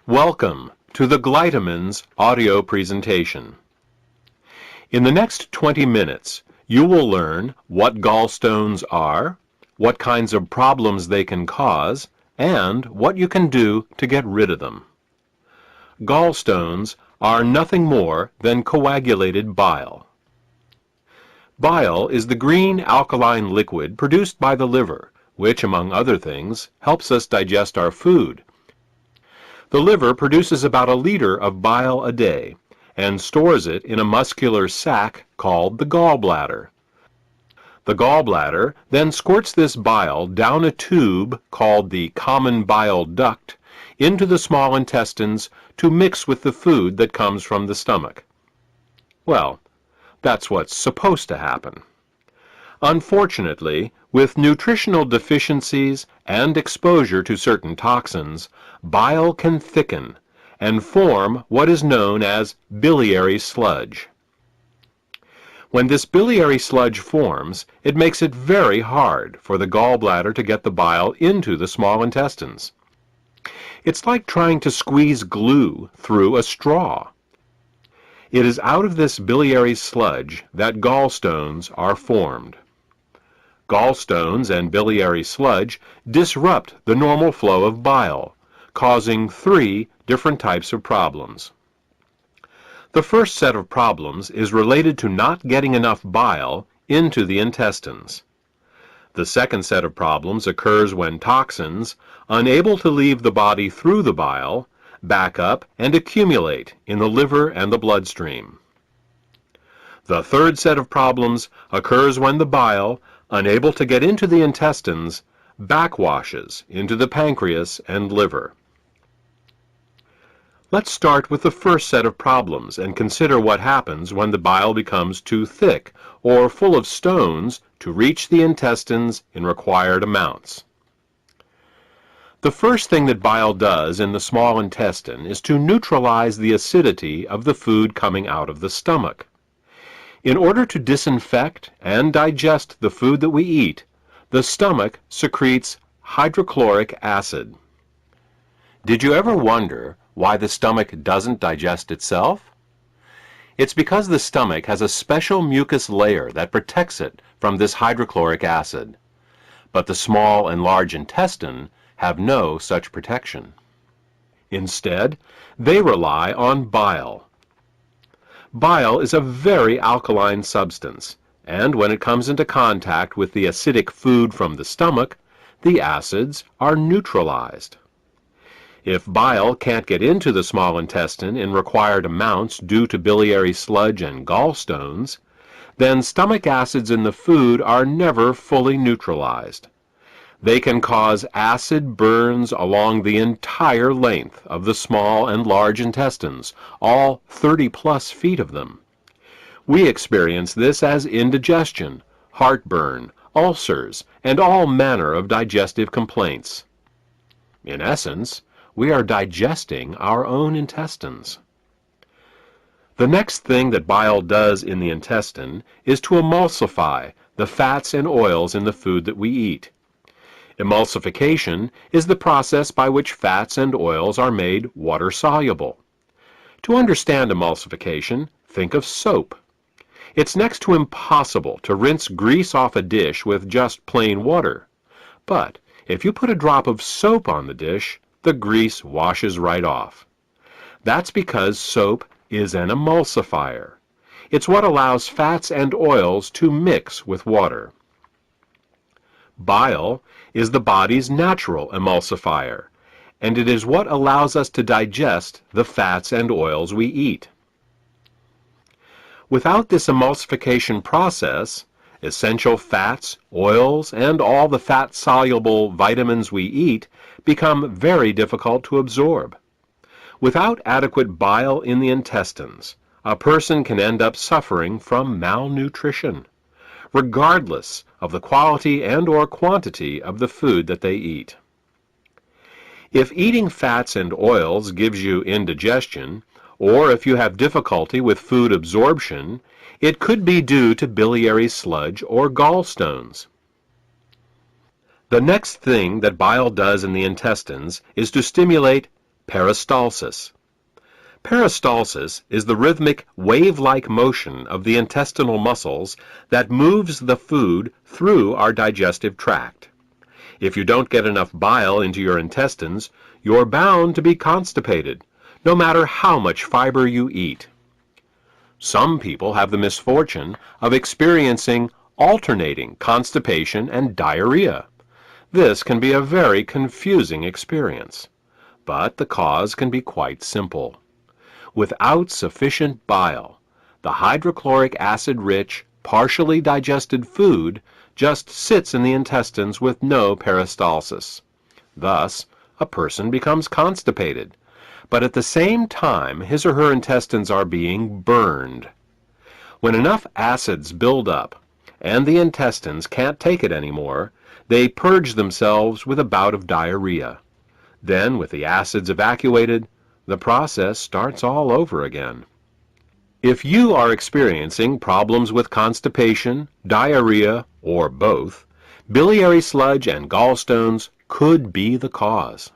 Welcome to the Glytamin's audio presentation. In the next 20 minutes, you will learn what gallstones are, what kinds of problems they can cause, and what you can do to get rid of them. Gallstones are nothing more than coagulated bile. Bile is the green alkaline liquid produced by the liver, which, among other things, helps us digest our food. The liver produces about a liter of bile a day and stores it in a muscular sac called the gallbladder. The gallbladder then squirts this bile down a tube called the common bile duct into the small intestines to mix with the food that comes from the stomach. Well, that's what's supposed to happen. Unfortunately, with nutritional deficiencies and exposure to certain toxins, bile can thicken and form what is known as biliary sludge. When this biliary sludge forms, it makes it very hard for the gallbladder to get the bile into the small intestines. It's like trying to squeeze glue through a straw. It is out of this biliary sludge that gallstones are formed. Gallstones and biliary sludge disrupt the normal flow of bile, causing 3 different types of problems. The first set of problems is related to not getting enough bile into the intestines. The second set of problems occurs when toxins, unable to leave the body through the bile, back up and accumulate in the liver and the bloodstream. The third set of problems occurs when the bile, unable to get into the intestines, backwashes into the pancreas and liver. Let's start with the first set of problems and consider what happens when the bile becomes too thick or full of stones to reach the intestines in required amounts. The first thing that bile does in the small intestine is to neutralize the acidity of the food coming out of the stomach. In order to disinfect and digest the food that we eat, the stomach secretes hydrochloric acid. Did you ever wonder why the stomach doesn't digest itself? It's because the stomach has a special mucus layer that protects it from this hydrochloric acid. But the small and large intestine have no such protection. Instead, they rely on bile. Bile is a very alkaline substance, and when it comes into contact with the acidic food from the stomach, the acids are neutralized. If bile can't get into the small intestine in required amounts due to biliary sludge and gallstones, then stomach acids in the food are never fully neutralized. They can cause acid burns along the entire length of the small and large intestines, all 30+ feet of them. We experience this as indigestion, heartburn, ulcers, and all manner of digestive complaints. In essence, we are digesting our own intestines. The next thing that bile does in the intestine is to emulsify the fats and oils in the food that we eat. Emulsification is the process by which fats and oils are made water-soluble. To understand emulsification, think of soap. It's next to impossible to rinse grease off a dish with just plain water. But if you put a drop of soap on the dish, the grease washes right off. That's because soap is an emulsifier. It's what allows fats and oils to mix with water. Bile is the body's natural emulsifier, and it is what allows us to digest the fats and oils we eat. Without this emulsification process, essential fats, oils, and all the fat-soluble vitamins we eat become very difficult to absorb. Without adequate bile in the intestines, a person can end up suffering from malnutrition, regardless of the quality and/or quantity of the food that they eat. If eating fats and oils gives you indigestion, or if you have difficulty with food absorption, it could be due to biliary sludge or gallstones. The next thing that bile does in the intestines is to stimulate Peristalsis. Peristalsis is the rhythmic, wave-like motion of the intestinal muscles that moves the food through our digestive tract. If you don't get enough bile into your intestines, you're bound to be constipated, no matter how much fiber you eat. Some people have the misfortune of experiencing alternating constipation and diarrhea. This can be a very confusing experience, but the cause can be quite simple. Without sufficient bile, the hydrochloric acid-rich, partially digested food just sits in the intestines with no peristalsis. Thus, a person becomes constipated, but at the same time his or her intestines are being burned. When enough acids build up and the intestines can't take it anymore, they purge themselves with a bout of diarrhea. Then, with the acids evacuated, the process starts all over again. If you are experiencing problems with constipation, diarrhea, or both, biliary sludge and gallstones could be the cause.